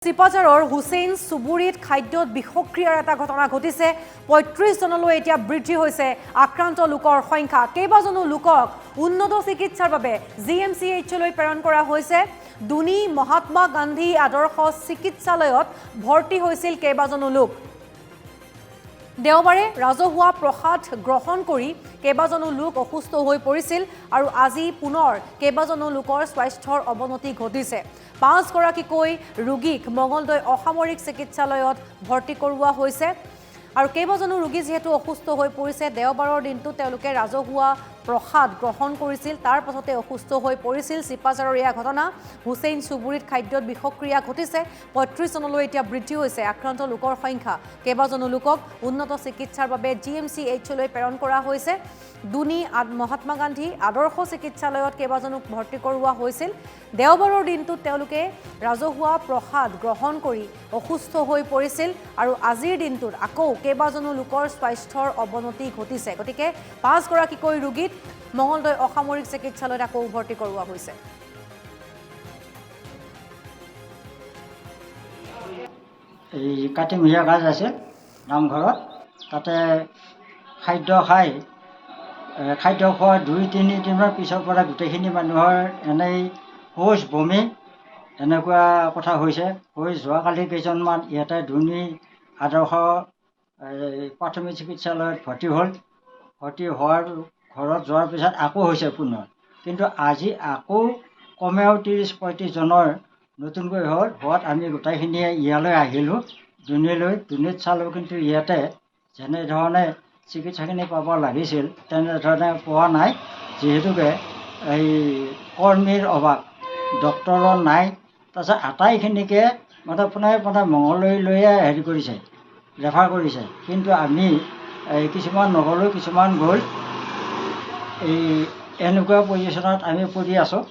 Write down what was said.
চিপাঝাৰৰ হুছেইন চুবুৰীত খাদ্যত বিষক্ৰিয়াৰ এটা ঘটনা ঘটিছে। ৩৫ জনলৈ এতিয়া বৃদ্ধি হৈছে আক্ৰান্ত লোকৰ সংখ্যা। কেইবাজনো লোকক উন্নত চিকিৎসাৰ বাবে GMCHলৈ প্ৰেৰণ কৰা হৈছে। দুনি মহাত্মা গান্ধী আদৰ্শ চিকিৎসালয়ত ভৰ্তি হৈছিল কেইবাজনো লোক। দেওবাৰে ৰাজহুৱা প্ৰসাদ গ্ৰহণ কৰি কেইবাজনো লোক অসুস্থ হৈ পৰিছিল আৰু আজি পুনৰ কেইবাজনো লোকৰ স্বাস্থ্যৰ অৱনতি ঘটিছে। ৫ গৰাকীকৈ ৰোগীক মঙলদৈ অসামৰিক চিকিৎসালয়ত ভৰ্তি কৰোৱা হৈছে আৰু কেইবাজনো ৰোগী যেহেতু অসুস্থ হৈ পৰিছে, দেওবাৰৰ দিনটো তেওঁলোকে ৰাজহুৱা প্ৰসাদ গ্ৰহণ কৰিছিল, তাৰ পাছতে অসুস্থ হৈ পৰিছিল। চিপাঝাৰৰ এয়া ঘটনা। হুছেইন চুবুৰীত খাদ্যত বিষক্ৰিয়া ঘটিছে। ৩৫ জনলৈ এতিয়া বৃদ্ধি হৈছে আক্ৰান্ত লোকৰ সংখ্যা। কেইবাজনো লোকক উন্নত চিকিৎসাৰ বাবে GMCHলৈ প্ৰেৰণ কৰা হৈছে। দুনি মহাত্মা গান্ধী আদৰ্শ চিকিৎসালয়ত কেইবাজনক ভৰ্তি কৰোৱা হৈছিল। দেওবাৰৰ দিনটোত তেওঁলোকে ৰাজহুৱা প্ৰসাদ গ্ৰহণ কৰি অসুস্থ হৈ পৰিছিল আৰু আজিৰ দিনটোত আকৌ কেইবাজনো লোকৰ স্বাস্থ্যৰ অৱনতি ঘটিছে। গতিকে ৫ গৰাকীকৈ ৰোগীক মঙলদৈ অসামৰিক চিকিৎসালয়ত আকৌ ভৰ্তি কৰোৱা হৈছে। এই কাতিমহীয়া গাজ আছে নামঘৰত, তাতে খাদ্য খোৱা ২-৩ দিনৰ পিছৰ পৰা গোটেইখিনি মানুহৰ এনেই শৌচ বমি এনেকুৱা কথা হৈছে। যোৱাকালি কেইজনমান ইয়াতে দুনি আদৰ্শ প্ৰাথমিক চিকিৎসালয়ত ভৰ্তি হ'ল। ভৰ্তি হোৱাৰ ঘৰত যোৱাৰ পিছত আকৌ হৈছে পুনৰ, কিন্তু আজি আকৌ কমেও ৩০-৩৫ জনৰ নতুনকৈ হোৱাত আমি গোটেইখিনিয়ে ইয়ালৈ আহিলোঁ দুনিত চালোঁ, কিন্তু ইয়াতে যেনেধৰণে চিকিৎসাখিনি পাব লাগিছিল তেনেধৰণে পোৱা নাই। যিহেতুকে এই কৰ্মীৰ অভাৱ, ডক্তৰৰ নাই। তাৰপিছত আটাইখিনিকে পোনে মঙলদৈলৈয়ে ৰেফাৰ কৰিছে, কিন্তু আমি কিছুমান নগ'লোঁ, কিছুমান গ'ল। এনেকুৱা পজিশ্যনত আমি পৰি আছোঁ।